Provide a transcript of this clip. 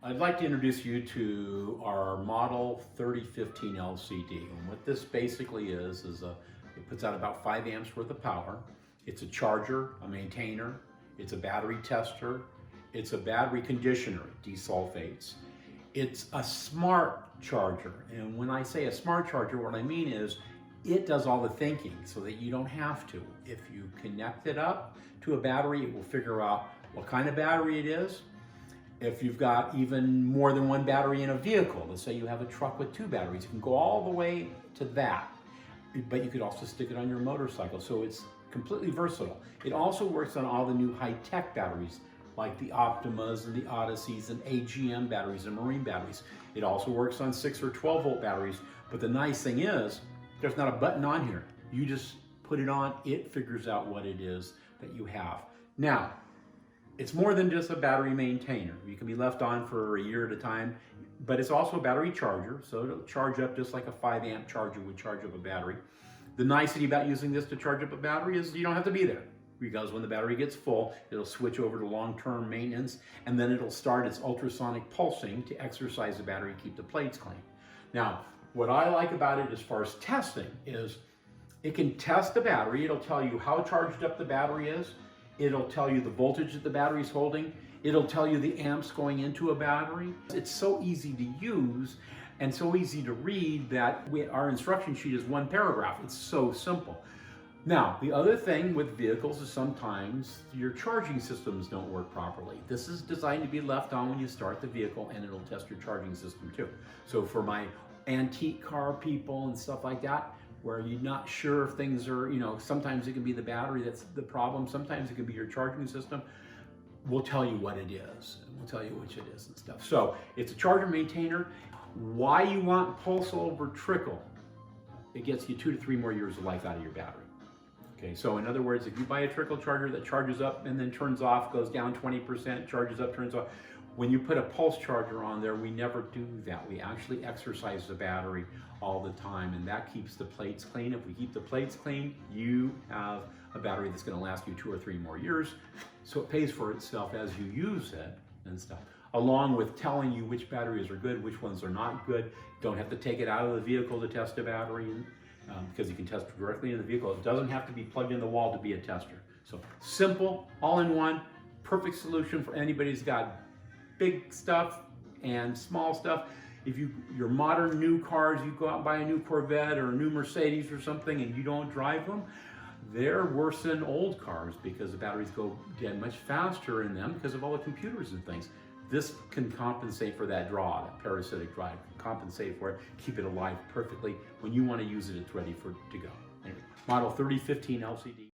I'd like to introduce you to our Model 3015 LCD. And what this basically is it puts out about 5 amps worth of power. It's a charger, a maintainer, it's a battery tester, it's a battery conditioner, desulfates. It's a smart charger. And when I say a smart charger, what I mean is it does all the thinking so that you don't have to. If you connect it up to a battery, it will figure out what kind of battery it is. If you've got even more than one battery in a vehicle, let's say you have a truck with 2 batteries, you can go all the way to that. But you could also stick it on your motorcycle, so it's completely versatile. It also works on all the new high-tech batteries, like the Optimas and the Odysseys and AGM batteries and marine batteries. It also works on 6 or 12 volt batteries, but the nice thing is, there's not a button on here. You just put it on, it figures out what it is that you have. Now, it's more than just a battery maintainer. You can be left on for a year at a time, but it's also a battery charger, so it'll charge up just like a 5 amp charger would charge up a battery. The nicety about using this to charge up a battery is you don't have to be there, because when the battery gets full, it'll switch over to long-term maintenance, and then it'll start its ultrasonic pulsing to exercise the battery and keep the plates clean. Now, what I like about it as far as testing is it can test the battery. It'll tell you how charged up the battery is. It'll tell you the voltage that the battery is holding. It'll tell you the amps going into a battery. It's so easy to use and so easy to read that our instruction sheet is 1 paragraph. It's so simple. Now, the other thing with vehicles is sometimes your charging systems don't work properly. This is designed to be left on when you start the vehicle, and it'll test your charging system too. So for my antique car people and stuff like that, where you're not sure if things are, sometimes it can be the battery that's the problem, sometimes it can be your charging system, we'll tell you what it is, and we'll tell you which it is and stuff. So it's a charger maintainer. Why you want pulse over trickle? It gets you 2 to 3 more years of life out of your battery. Okay, so in other words, if you buy a trickle charger that charges up and then turns off, goes down 20%, charges up, turns off, when you put a pulse charger on there, we never do that. We actually exercise the battery all the time, and that keeps the plates clean. If we keep the plates clean, you have a battery that's going to last you 2 or 3 more years. So it pays for itself as you use it and stuff, along with telling you which batteries are good, which ones are not good. Don't have to take it out of the vehicle to test a battery, because you can test directly in the vehicle. It doesn't have to be plugged in the wall to be a tester. So simple, all in one, perfect solution for anybody who's got big stuff and small stuff. If your modern new cars, you go out and buy a new Corvette or a new Mercedes or something and you don't drive them, they're worse than old cars because the batteries go dead much faster in them because of all the computers and things. This can compensate for that draw, that parasitic drive, compensate for it, keep it alive perfectly. When you want to use it, it's ready to go. Anyway, Model 3015 LCD.